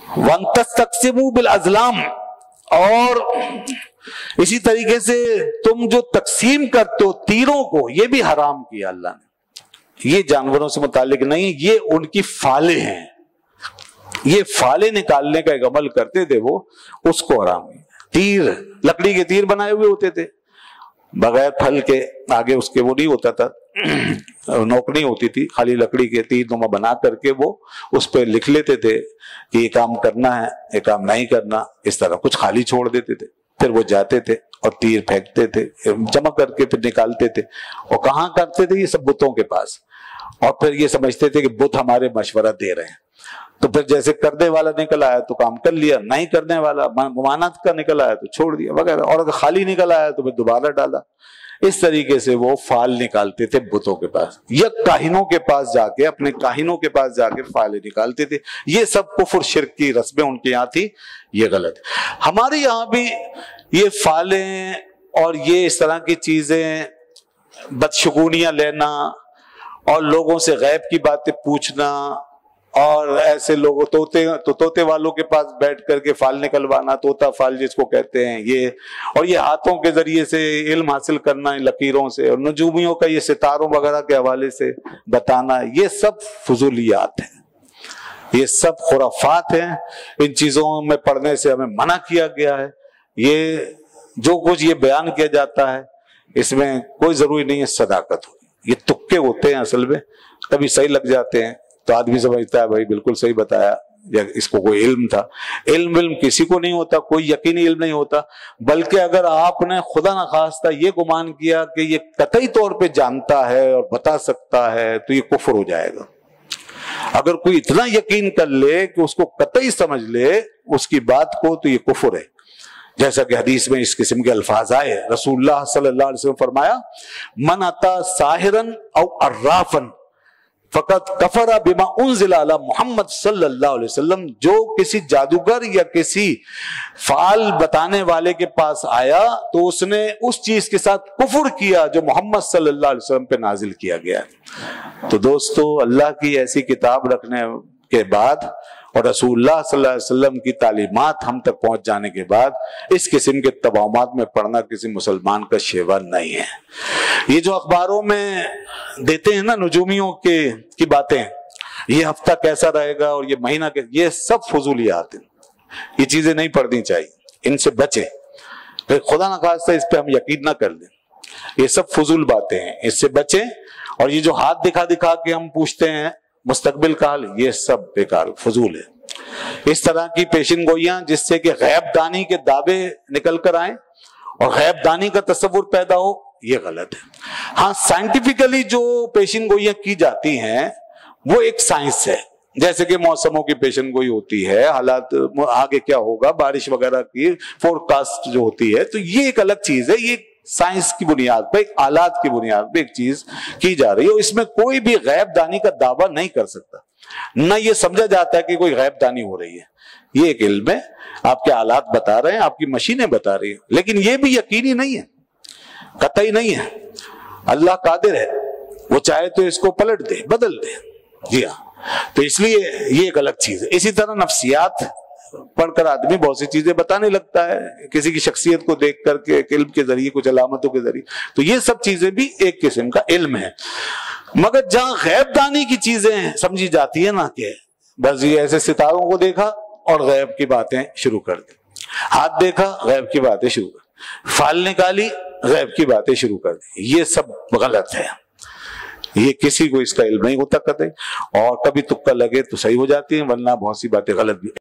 One तस्तक़सिमू bill अज़लाम, और इसी तरीके से तुम जो तकसीम करते हो तीरों को, ये भी हराम किया अल्लाह ने। ये जानवरों से मुताल्लिक नहीं, ये उनकी फाले हैं, ये फाले निकालने का एक अमल करते थे वो, उसको हराम किया। तीर, लकड़ी के तीर बनाए हुए होते थे, बगैर फल के, आगे उसके वो नहीं होता था, नोक नहीं होती थी, खाली लकड़ी के तीर नुमा बना करके वो उस पर लिख लेते थे कि ये काम करना है, ये काम नहीं करना, इस तरह कुछ खाली छोड़ देते थे। फिर वो जाते थे और तीर फेंकते थे, जमा करके फिर निकालते थे। और कहाँ करते थे? ये सब बुतों के पास। और फिर ये समझते थे कि बुत हमारे मशवरा दे रहे हैं, तो फिर जैसे करने वाला निकल आया तो काम कर लिया, नहीं करने वाला ममानत का निकल आया तो छोड़ दिया वगैरह, और अगर खाली निकल आया तो फिर दोबारा डाला। इस तरीके से वो फाल निकालते थे बुतों के पास, या काहिनों के पास जाके, अपने काहिनों के पास जाके फाले निकालते थे। ये सब कुफर शिर्क की रस्में उनके यहाँ थी, ये गलत है। हमारे यहाँ भी ये फाले और ये इस तरह की चीजें, बदशगुनियां लेना और लोगों से गैब की बातें पूछना, और ऐसे लोगों तोते वालों के पास बैठ करके फाल निकलवाना, तोता फाल जिसको कहते हैं ये, और ये हाथों के जरिए से इल्म हासिल करना लकीरों से, और नजूमियों का ये सितारों वगैरह के हवाले से बताना, ये सब फजूलियात है, ये सब खुराफात हैं। इन चीजों में पढ़ने से हमें मना किया गया है। ये जो कुछ ये बयान किया जाता है इसमें कोई जरूरी नहीं है सदाकत हो, ये तुक्के होते हैं असल में, कभी सही लग जाते हैं तो आदमी समझता है भाई बिल्कुल सही बताया, या इसको कोई इल्म था। इल्म किसी को नहीं होता, कोई यकीनी इल्म नहीं होता, बल्कि अगर आपने खुदा न खास्ता ये गुमान किया कि ये कतई तौर पे जानता है और बता सकता है तो ये कुफ्र हो जाएगा। अगर कोई इतना यकीन कर ले कि उसको कतई समझ ले उसकी बात को, तो ये कुफ्र है। जैसा कि हदीस में इस किस्म के अल्फाज आए, रसूलुल्लाह सल्लल्लाहु अलैहि वसल्लम फरमाया, मन अता साहिरन औ अर्राफन फकत कफरा बिमा उन्जिला अला मोहम्मद सल्लल्लाहु अलैहि वसल्लम, जो किसी जादूगर या किसी फाल बताने वाले के पास आया तो उसने उस चीज के साथ कुफर किया जो मोहम्मद सल्लल्लाहु अलैहि वसल्लम पे नाजिल किया गया। तो दोस्तों, अल्लाह की ऐसी किताब रखने के बाद और रसूलुल्लाह सल्लल्लाहु अलैहि वसल्लम की तालीमात हम तक पहुंच जाने के बाद इस किस्म के तबामात में पढ़ना किसी मुसलमान का शेवा नहीं है। ये जो अखबारों में देते हैं ना नजूमियों की बातें, ये हफ्ता कैसा रहेगा और ये महीना ये सब फजूलियात हैं, ये चीजें नहीं पढ़नी चाहिए, इनसे बचे। फिर खुदा न खास्ता इस पे हम यकीन ना कर लें, ये सब फजूल बातें हैं, इससे बचे। और ये जो हाथ दिखा दिखा के हम पूछते हैं मुस्तकबिल का हाल, ये सब बेकार फजूल है। इस तरह की पेशिन गोइयां जिससे कि गैब दानी के दावे निकल कर आए और गैब दानी का तस्वुर पैदा हो, ये गलत है। हाँ, साइंटिफिकली जो पेशिन गोइयां की जाती हैं वो एक साइंस है, जैसे कि मौसमों की पेशन गोई होती है, हालात आगे क्या होगा, बारिश वगैरह की फोरकास्ट जो होती है, तो ये एक अलग चीज है। ये साइंस की बुनियाद पर, एक आलात की बुनियाद पर एक चीज की जा रही है, और इसमें कोई भी गैब दानी का दावा नहीं कर सकता, न ये समझा जाता है कि कोई गैब दानी हो रही है। ये एक इल्म है, आपके आलात बता रहे हैं, आपकी मशीनें बता रही है, लेकिन ये भी यकीनी नहीं है, कतई नहीं है। अल्लाह कादिर है, वो चाहे तो इसको पलट दे, बदल दे। जी हाँ, तो इसलिए ये एक अलग चीज है। इसी तरह नफ्सियात पढ़कर आदमी बहुत सी चीजें बताने लगता है, किसी की शख्सियत को देख करके, इल्म के जरिए, कुछ अलामतों के जरिए, तो ये सब चीजें भी एक किस्म का इल्म है। मगर जहां गैबदानी की चीजें समझी जाती है ना, कि बस ये ऐसे सितारों को देखा और गैब की बातें शुरू कर दी, हाथ देखा गैब की बातें शुरू कर, फाल निकाली गैब की बातें शुरू कर दी, ये सब गलत है। ये किसी को इसका इल्म नहीं होता कतई, और कभी तुक्का लगे तो सही हो जाती है, वरना बहुत सी बातें गलत भी।